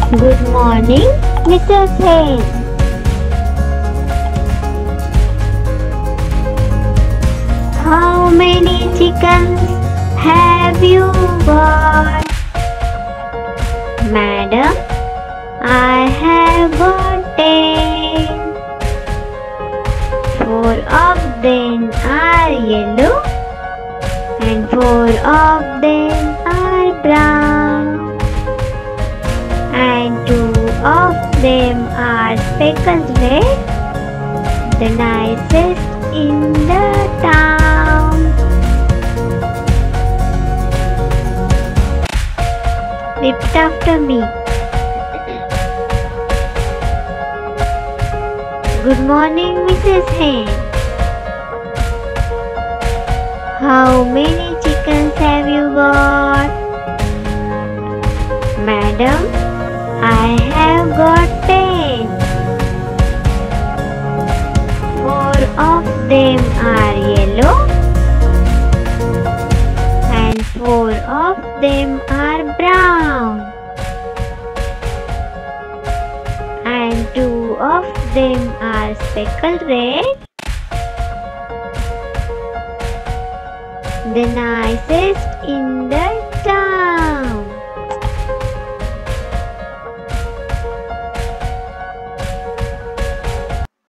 Good morning, Mrs. Hen. How many chickens have you got? Madam, I have got 10. 4 of them are yellow and 4 of them are brown, and 2 of them are speckled red, the nicest in the town. Repeat after me. Good morning, Mrs. Hen. How many chickens have you got? Madam, I have got 10. 4 of them are yellow and 4 of them are brown, and 2 of them are speckled red, the nicest in the town.